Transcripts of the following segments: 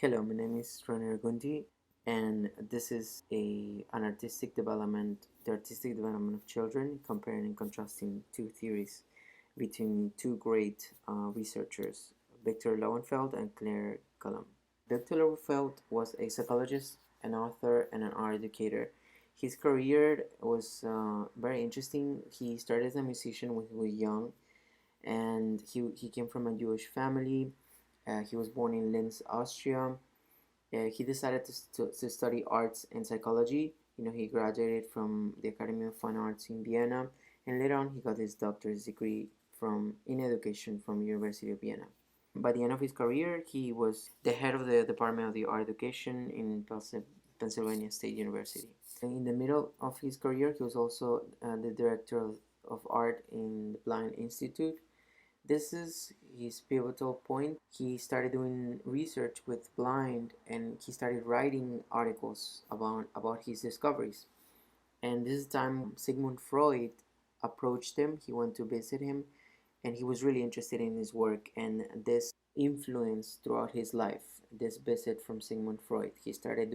Hello, my name is RonneyAragundi, and this is an the artistic development of children, comparing and contrasting two theories between two great researchers, Victor Lowenfeld and Claire Cullum. Victor Lowenfeld was a psychologist, an author, and an art educator. His career was very interesting. He started as a musician when he was young, and he came from a Jewish family. He was born in Linz, Austria. He decided to study arts and psychology. He graduated from the Academy of Fine Arts in Vienna, and later on he got his doctor's degree in education from University of Vienna. By the end of his career, he was the head of the Department of the Art Education in Pennsylvania State University. In the middle of his career, he was also the director of art in the Blind Institute. This is his pivotal point. He started doing research with blind, and he started writing articles about his discoveries. And this time Sigmund Freud approached him. He went to visit him, and he was really interested in his work, and this influenced throughout his life. This visit from Sigmund Freud, he started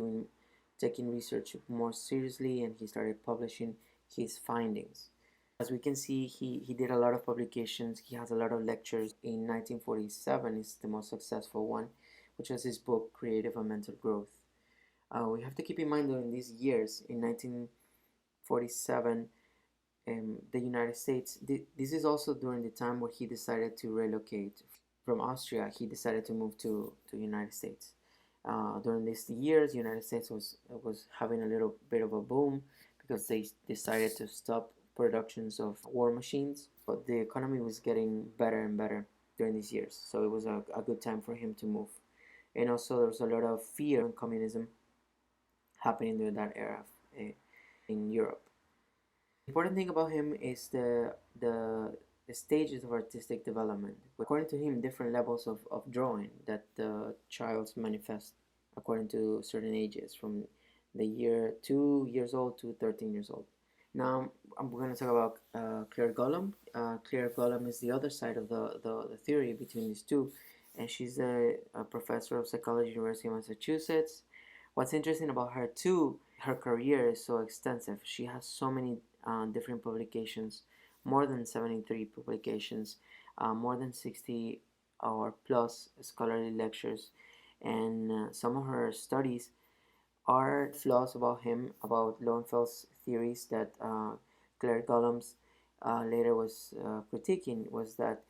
taking research more seriously, and he started publishing his findings. As we can see, he did a lot of publications. He has a lot of lectures. In 1947 is the most successful one, which was his book Creative and Mental Growth. We have to keep in mind that in these years, in 1947, the United States, this is also during the time where he decided to relocate from Austria. He decided to move to the United States. During these years, the United States was having a little bit of a boom because they decided to stop productions of war machines, but the economy was getting better and better during these years, so it was a good time for him to move. And also there was a lot of fear of communism happening during that era in Europe. The important thing about him is the stages of artistic development. According to him, different levels of drawing that the child's manifest according to certain ages, from the year 2 years old to 13 years old. Now I'm going to talk about Claire Cullum. Claire Cullum is the other side of the theory between these two, and she's a professor of psychology at University of Massachusetts. What's interesting about her too, her career is so extensive. She has so many different publications, more than 73 publications, more than 60 or plus scholarly lectures, and some of her studies are flaws about him, about Lowenfeld's theories that Claire Cullum later was critiquing, was that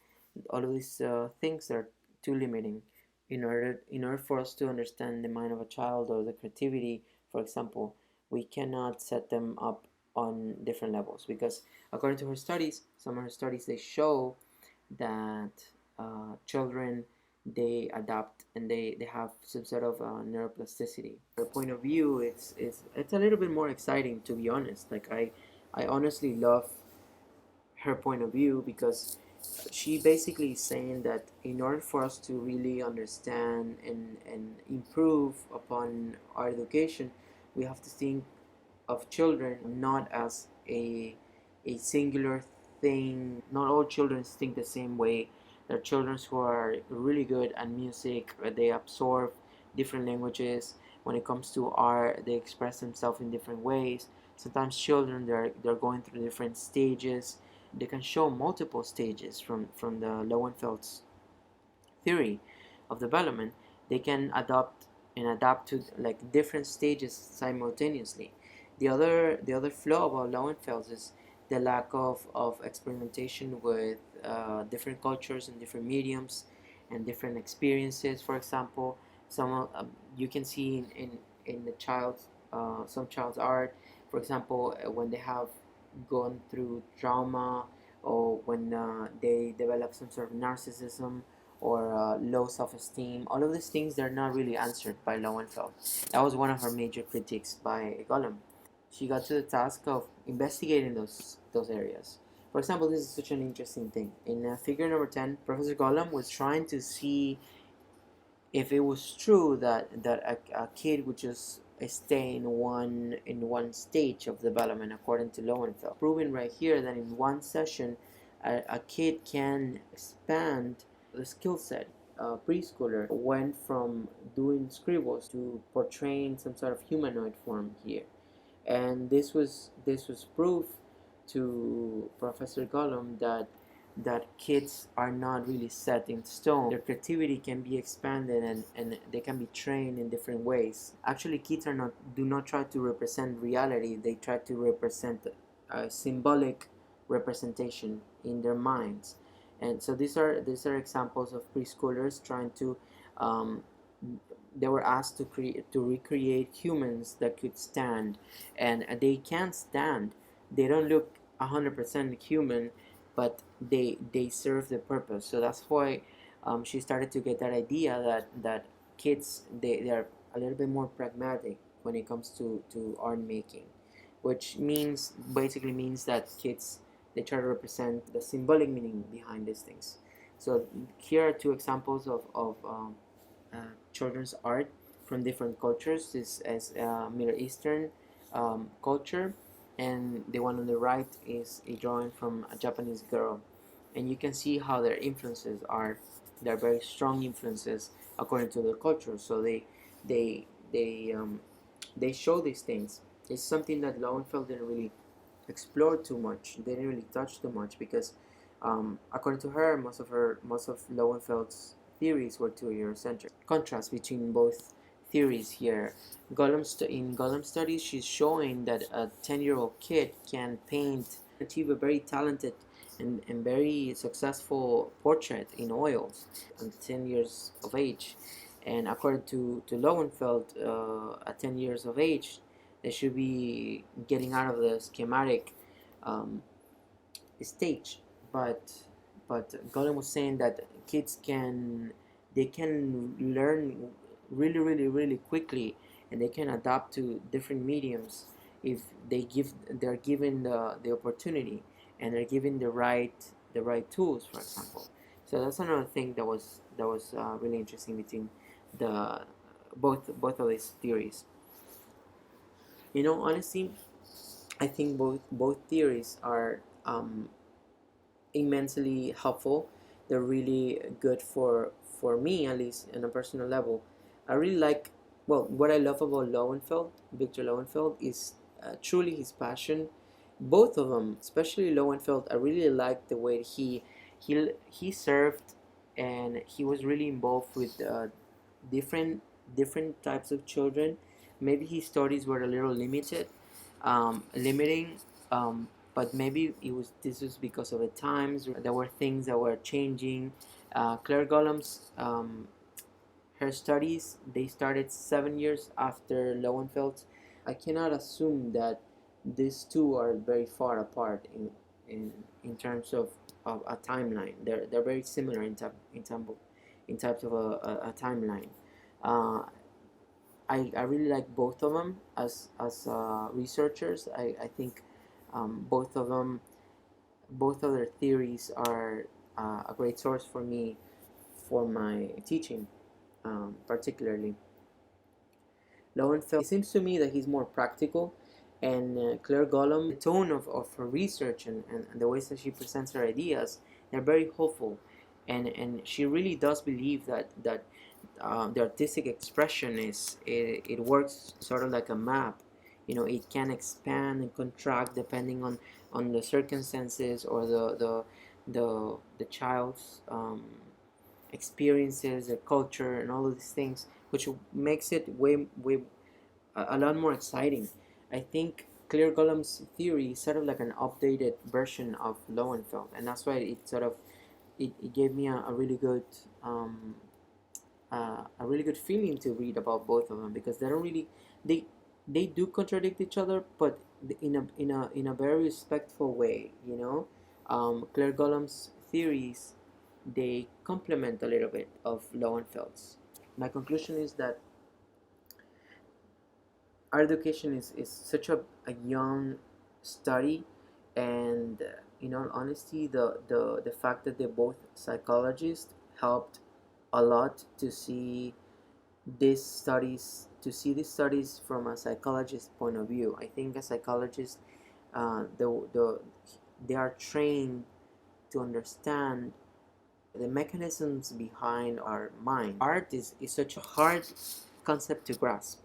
all of these things are too limiting. In order for us to understand the mind of a child or the creativity, for example, we cannot set them up on different levels, because according to her studies, some of her studies, they show that children, they adapt and they have some sort of neuroplasticity. Her point of view, it's a little bit more exciting, to be honest. Like I honestly love her point of view, because she basically is saying that in order for us to really understand and improve upon our education, we have to think of children not as a singular thing. Not all children think the same way. There are children who are really good at music, they absorb different languages. When it comes to art, they express themselves in different ways. Sometimes children, they're going through different stages. They can show multiple stages from the Lowenfeld's theory of development. They can adapt to like different stages simultaneously. The other flaw about Lowenfeld is the lack of experimentation with different cultures and different mediums and different experiences. For example, you can see in the some child's art, for example, when they have gone through trauma, or when they develop some sort of narcissism or low self-esteem. All of these things, they're not really answered by Lowenfeld. That was one of her major critiques by Cullum. She got to the task of investigating those areas. For example, this is such an interesting thing. In figure number 10, Professor Cullum was trying to see if it was true that a kid would just stay in one stage of development according to Lowenfeld. Proving right here that in one session a kid can expand the skill set. A preschooler went from doing scribbles to portraying some sort of humanoid form here. And this was proof to Professor Gollum that kids are not really set in stone. Their creativity can be expanded, and they can be trained in different ways. Actually, kids do not try to represent reality. They try to represent a symbolic representation in their minds. And so these are examples of preschoolers trying to um, they were asked to recreate humans that could stand, and they can stand. They don't look 100% human, but they serve the purpose. So that's why she started to get that idea that kids, they are a little bit more pragmatic when it comes to art making, which means basically means that kids, they try to represent the symbolic meaning behind these things. So here are two examples of uh, children's art from different cultures. This is Middle Eastern culture, and the one on the right is a drawing from a Japanese girl. And you can see how their influences are. They're very strong influences according to their culture. So they they um, they show these things. It's something that Lowenfeld didn't really explore too much. They didn't really touch too much because, according to her, most of Lowenfeld's theories were too Eurocentric. Contrast between both theories here. In Gollum studies, she's showing that a 10-year-old kid can paint, achieve a very talented and very successful portrait in oils at 10 years of age. And according to Lowenfeld, at 10 years of age, they should be getting out of the schematic um, stage. But Golem was saying that kids can learn really quickly, and they can adapt to different mediums if they're given the opportunity, and they're given the right tools, for example. So that's another thing that was really interesting between the both of these theories. Honestly, I think both theories are immensely helpful. They're really good for me, at least on a personal level. I really like, well, what I love about Victor Lowenfeld, is truly his passion. Both of them, especially Lowenfeld, I really like the way he served, and he was really involved with different different types of children. Maybe his studies were a little limiting, but maybe this was because of the times. There were things that were changing. Claire Gollum's her studies, they started 7 years after Lowenfeld's. I cannot assume that these two are very far apart in terms of a timeline. They're very similar in types of a timeline. Uh, I really like both of them as researchers. I think both of them, both of their theories are a great source for me for my teaching, particularly. Lowenfeld, it seems to me that he's more practical, and Claire Gollum, the tone of her research, and the ways that she presents her ideas, they're very hopeful, and she really does believe that the artistic expression it works sort of like a map. It can expand and contract depending on the circumstances, or the child's experiences, their culture, and all of these things, which makes it way a lot more exciting. I think Clear Golem's theory is sort of like an updated version of Lowenfeld, and that's why it gave me a really good feeling to read about both of them, because they don't really they they do contradict each other, but in a very respectful way. Claire Golem's theories, they complement a little bit of Lowenfeld's. My conclusion is that art education is such a young study, and in all honesty, the fact that they're both psychologists helped a lot these studies from a psychologist point of view. I think a psychologist, they are trained to understand the mechanisms behind our mind. Art is such a hard concept to grasp.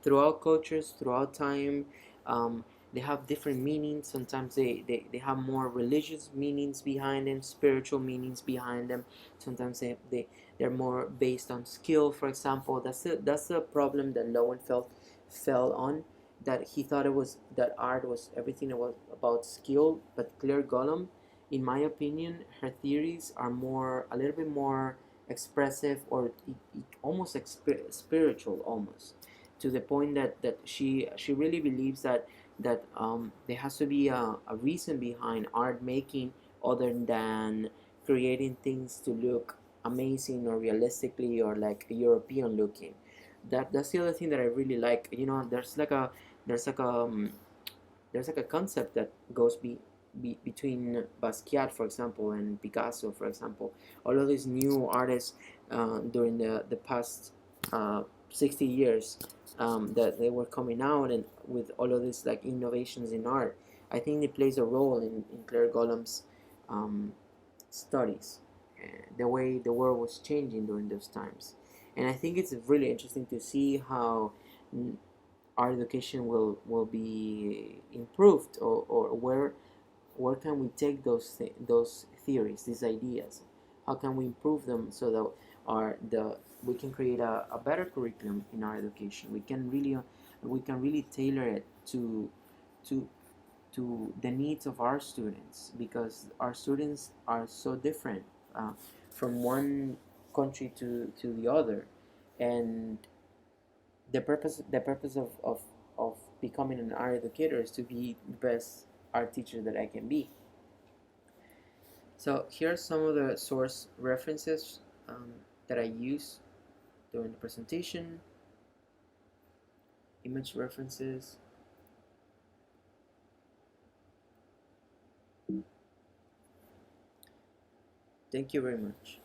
Throughout cultures, throughout time, um, they have different meanings. Sometimes they have more religious meanings behind them, spiritual meanings behind them. Sometimes they're more based on skill. For example, that's the problem that Lowenfeld fell on, that he thought it was that art was everything that was about skill. But Claire Gollum, in my opinion, her theories are more a little bit more expressive, or almost spiritual, almost, to the point that she really believes that there has to be a reason behind art making, other than creating things to look amazing or realistically or like European looking. That's the other thing that I really like. There's like a there's like a concept that goes between Basquiat, for example, and Picasso, for example. All of these new artists during the past 60 years, that they were coming out, and with all of these like innovations in art, I think it plays a role in Claire Gollum's um, studies, the way the world was changing during those times. And I think it's really interesting to see how our education will be improved, or where can we take those theories, these ideas, how can we improve them so that our the we can create a better curriculum in our education. We can really tailor it to to the needs of our students, because our students are so different, from one country to the other. And the purpose of becoming an art educator is to be the best art teacher that I can be. So here are some of the source references that I use during the presentation. Image references. Thank you very much.